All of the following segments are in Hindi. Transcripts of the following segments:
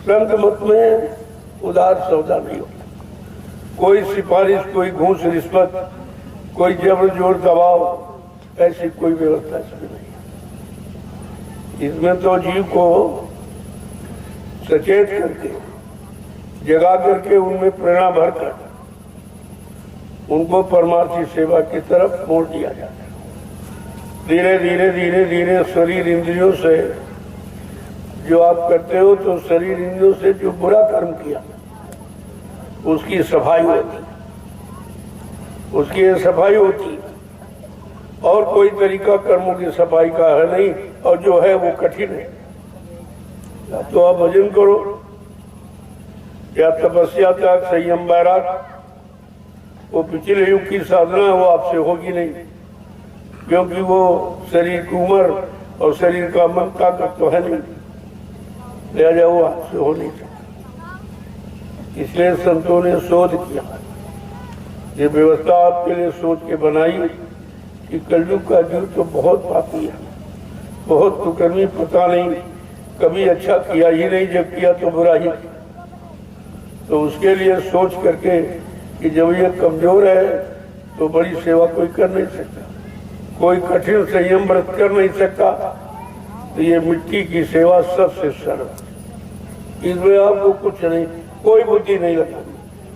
संत मत में उधार सौदा नहीं होता। कोई सिफारिश, कोई घूस रिश्वत, कोई जबर जोर दबाव, ऐसी कोई व्यवस्था इसमें नहीं है। इसमें तो जीव को सचेत करके, जगा करके, उनमें प्रेरणा भरकर उनको परमार्थी सेवा की तरफ मोड़ दिया जाता है। धीरे धीरे धीरे धीरे शरीर इंद्रियों से जो आप करते हो, तो शरीर इंद्रियों से जो बुरा कर्म किया उसकी सफाई होती, उसकी सफाई होती। और कोई तरीका कर्मों की सफाई का है नहीं, और जो है वो कठिन है। या तो आप भजन करो, या तपस्या, त्याग, संयम, वैराग, वो पिछले युग की साधना है, वो आपसे होगी नहीं, क्योंकि वो शरीर की उम्र और शरीर का मन ताकत तो है नहीं, लिहाजा वो आपसे हो नहीं सकता। इसलिए संतों ने शोध किया, ये व्यवस्था आपके लिए सोच के बनाई कि कलयुग का जीव तो बहुत पापी है, बहुत कुकर्मी, पता नहीं कभी अच्छा किया ही नहीं, जब किया तो बुरा ही। तो उसके लिए सोच करके कि जब ये कमजोर है तो बड़ी सेवा कोई कर नहीं सकता, कोई कठिन संयम व्रत कर नहीं सकता, तो ये मिट्टी की सेवा सबसे सरल। इसमें आपको कुछ नहीं, कोई बुद्धि नहीं लगानी,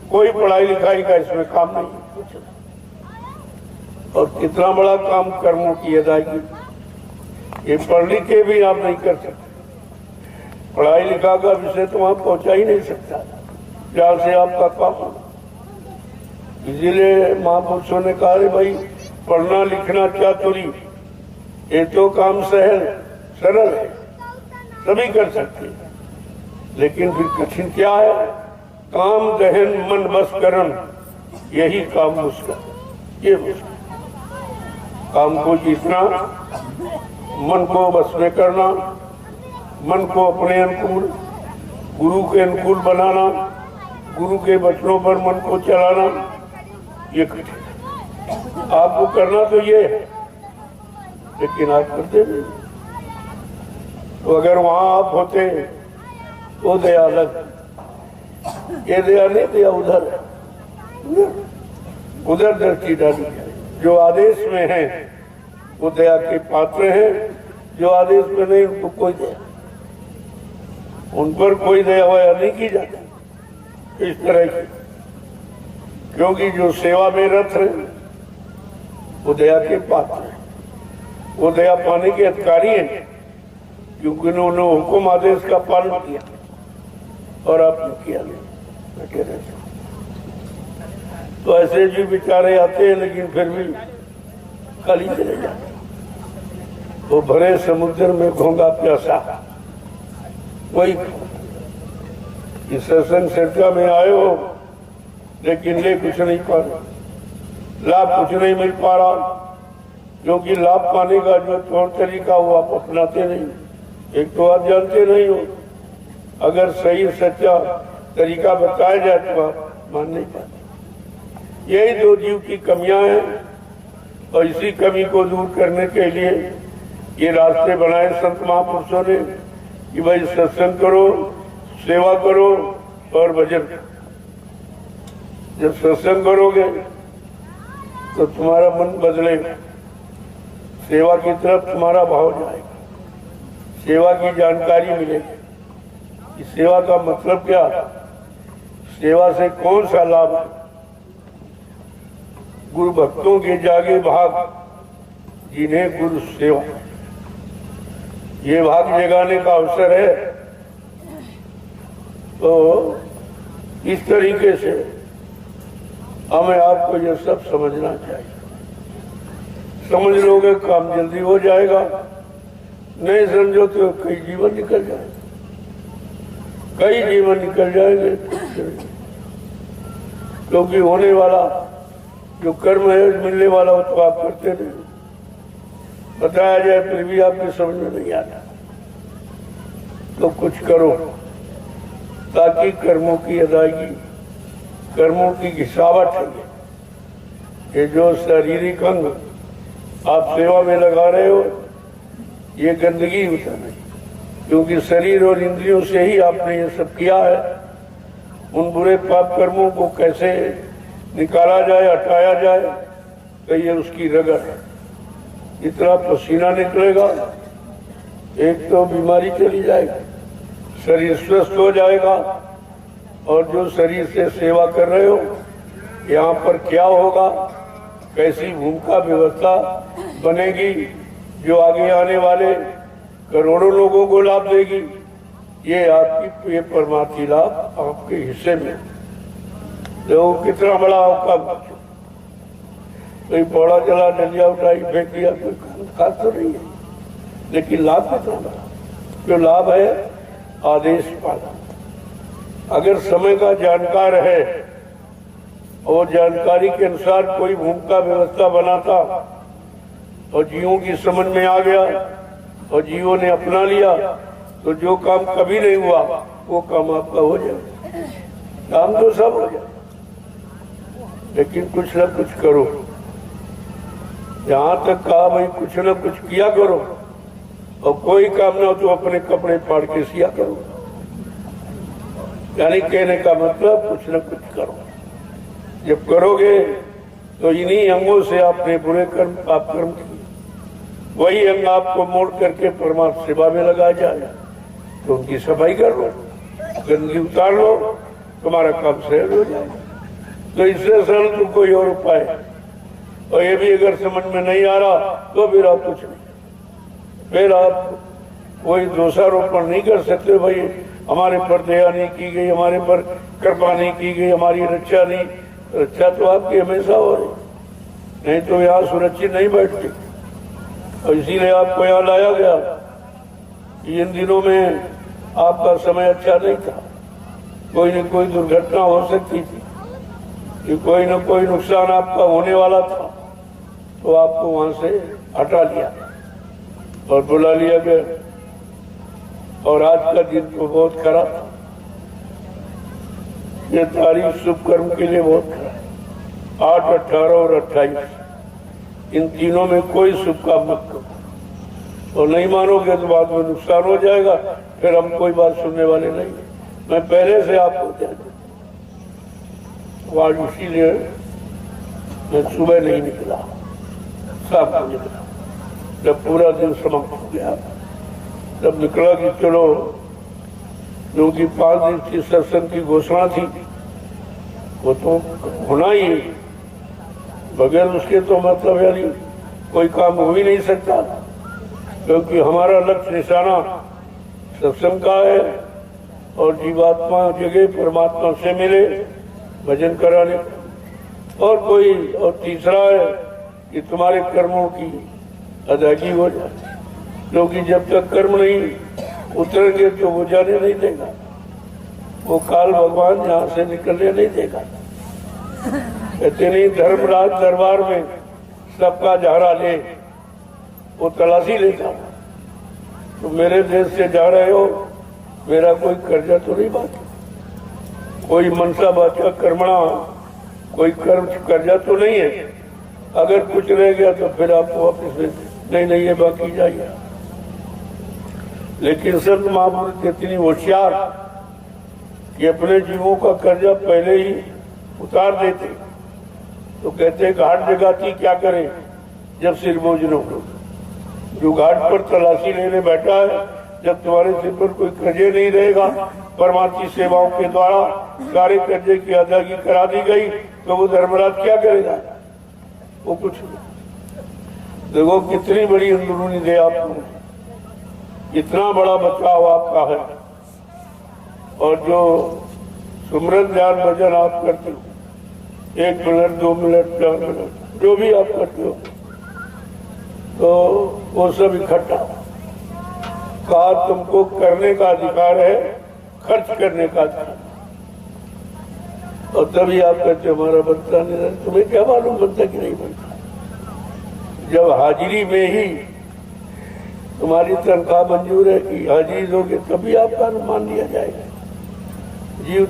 कोई पढ़ाई लिखाई का इसमें काम नहीं, कुछ नहीं। और कितना बड़ा काम कर्मों की अदायगी, ये पढ़ लिख के भी आप नहीं कर सकते। पढ़ाई लिखा का विषय तो वहां पहुंचा ही नहीं सकता जहां से आपका काम होगा। इसीलिए महापुरुषों ने कहा है भाई, पढ़ना लिखना चातुरी, ये तो काम सहल सरल है, सभी कर सकते हैं। लेकिन फिर कठिन क्या है? काम दहन मन बस करन, यही काम मुश्किल। ये मुश्किल काम को जीतना, मन को बस में करना, मन को अपने अनुकूल, गुरु के अनुकूल बनाना, गुरु के वचनों पर मन को चलाना, ये कठिन आपको करना तो ये है, लेकिन आप करते नहीं। तो अगर वहां आप होते तो दया अलग, ये दया नहीं, दया उधर है, उधर दृष्टि डाली जाए। जो आदेश में है वो दया के पात्र हैं, जो आदेश में नहीं उनको कोई दया, उन पर कोई दया वया नहीं की जाती इस तरह की। क्योंकि जो सेवा में रत है वो दया के पात्र है, वो दया पाने के अधिकारी हैं, क्योंकि उन्होंने हुक्म आदेश का पालन किया और आपने किया नहीं, बैठे रहते। तो ऐसे जी बेचारे आते हैं, लेकिन फिर भी खाली चले जाते। वो भरे समुद्र में घोंगा प्यासा, वही इस सत्संग चर्चा में आए हो, लेकिन ले कुछ नहीं पा रहे, लाभ कुछ नहीं मिल पा रहा, क्योंकि लाभ पाने का जो तौर तरीका वो आप अपनाते नहीं। एक तो आप जानते नहीं हो, अगर सही सच्चा तरीका बताया जाए तो आप मान नहीं पाते। यही दो जीव की कमियां हैं, और इसी कमी को दूर करने के लिए ये रास्ते बनाए संत महापुरुषों ने कि भाई सत्संग करो, सेवा करो और भजन करो। जब सत्संग करोगे तो तुम्हारा मन बदलेगा, सेवा की तरफ तुम्हारा भाव जाएगा, सेवा की जानकारी मिलेगी। इस सेवा का मतलब क्या, सेवा से कौन सा लाभ है? गुरु भक्तों के जागे भाग, जिन्हें गुरु सेवा, ये भाग जगाने का अवसर है। तो इस तरीके से हमें आपको ये सब समझना चाहिए। समझ लोगे काम जल्दी हो जाएगा, नहीं समझो तो कई जीवन निकल जाएंगे, कई जीवन निकल जाएंगे। क्योंकि होने वाला जो कर्म है मिलने वाला हो तो आप करते नहीं, बताया जाए फिर भी आपकी समझ में नहीं आता। तो कुछ करो ताकि कर्मों की अदायगी, कर्मों की घिसावट है, ये जो शारीरिक अंग आप सेवा में लगा रहे हो, ये गंदगी होता नहीं, क्योंकि शरीर और इंद्रियों से ही आपने ये सब किया है। उन बुरे पाप कर्मों को कैसे निकाला जाए, हटाया जाए, तो ये उसकी रगड़ है। इतना पसीना निकलेगा, एक तो बीमारी चली जाएगी, शरीर स्वस्थ हो जाएगा। और जो शरीर से सेवा कर रहे हो, यहाँ पर क्या होगा, कैसी भूमिका व्यवस्था बनेगी, जो आगे आने वाले करोड़ों लोगों को लाभ देगी, ये परमार्थी लाभ आपके हिस्से में। तो कितना बड़ा आपका, कोई बड़ा चला डलिया उठाई फेंक दिया, कोई खास तो नहीं है, लेकिन लाभ कितना बड़ा। जो लाभ है आदेश पालन। अगर समय का जानकार है और जानकारी के अनुसार कोई भूमिका व्यवस्था बनाता और जीवों की समझ में आ गया और जीवों ने अपना लिया, तो जो काम कभी नहीं हुआ वो काम आपका हो जाए। काम तो सब हो जाए, लेकिन कुछ न कुछ करो। जहां तक कहा भाई कुछ न कुछ किया करो, और कोई काम ना हो तो अपने कपड़े फाड़ के सिया करो। यानी कहने का मतलब कुछ न कुछ करो। जब करोगे तो इन्हीं अंगों से आपने बुरे कर्म पाप कर्म किए, वही अंग आपको मोड़ करके परमात्मा सेवा में लगाया जाए, तो उनकी सफाई कर लो, गंदगी उतार लो, तुम्हारा काम सहज हो जाए। तो इससे सरल तो कोई और उपाय है। और ये भी अगर समझ में नहीं आ रहा तो फिर आप कुछ नहीं, फिर आप कोई दोषारोपण नहीं कर सकते, भाई हमारे पर दया नहीं की गई, हमारे पर कृपा नहीं की गई, हमारी रक्षा नहीं। रक्षा तो आपकी हमेशा हो रही, नहीं तो यहाँ सुरक्षित नहीं बैठती। और इसीलिए आपको यहाँ लाया गया। इन दिनों में आपका समय अच्छा नहीं था, कोई न कोई दुर्घटना हो सकती थी, कि कोई न कोई नुकसान आपका होने वाला था, तो आपको वहां से हटा लिया और बुला लिया गया। और आज का दिन तो बहुत खराब था, ये तारीख शुभ कर्म के लिए बहुत खराब। 8, 18 और 28 इन तीनों में कोई शुभ काम मत करो, और नहीं मानोगे तो बाद में नुकसान हो जाएगा, फिर हम कोई बात सुनने वाले नहीं। मैं पहले से आपको कह दूं, आज इसीलिए मैं सुबह नहीं निकला, शाम को निकला। जब पूरा दिन समाप्त हो गया तब निकला कि चलो, क्योंकि 5 दिन की सत्संग की घोषणा थी, वो तो होना ही है, बगैर उसके तो मतलब यानी कोई काम हो ही नहीं सकता। क्योंकि हमारा लक्ष्य निशाना सत्संग का है, और जीवात्मा जगह परमात्मा से मिले, भजन कराने। और कोई और तीसरा है कि तुम्हारे कर्मों की अदायगी हो जाए, क्योंकि जब तक कर्म नहीं उतरेंगे तो वो जाने नहीं देगा, वो काल भगवान यहाँ से निकलने नहीं देगा। कहते नहीं, धर्मराज दरबार में सबका झाड़ा ले, वो तलाशी लेता। तो मेरे देश से जा रहे हो, मेरा कोई कर्जा तो नहीं बाकी, कोई मनसा बाचा कर्मणा, कोई कर्म कर्जा तो नहीं है। अगर कुछ रह गया तो फिर आपको वापस नहीं ये बाकी जाइए। लेकिन संत महापुरुष इतनी होशियार कि अपने जीवों का कर्जा पहले ही उतार देते। तो कहते घाट जगाती क्या करे जब सिर बोझ न हो। जो घाट पर तलाशी लेने बैठा है, जब तुम्हारे सिर पर कोई कर्जे नहीं रहेगा, परमात्मा सेवाओं के द्वारा सारे कर्जे की अदायगी करा दी गई, तो वो धर्मराज क्या करेगा? वो कुछ नहीं। देखो कितनी बड़ी अंदरूनी दया आपको, इतना बड़ा बचाव आपका है। और जो सुमरन ध्यान भजन आप करते हो, 1 मिनट 2 मिनट 4 मिनट जो भी आप करते हो, तो वो सब इकट्ठा कहा तुमको करने का अधिकार है, खर्च करने का अधिकार। और तभी आप कहते हो हमारा बनता नहीं। तुम्हें क्या मालूम बनता कि नहीं बनता? जब हाजिरी में ही तुम्हारी तनख्वाह मंजूर है कि हाजिरी दोगे, तभी आपका अनुमान लिया जाएगा। जीव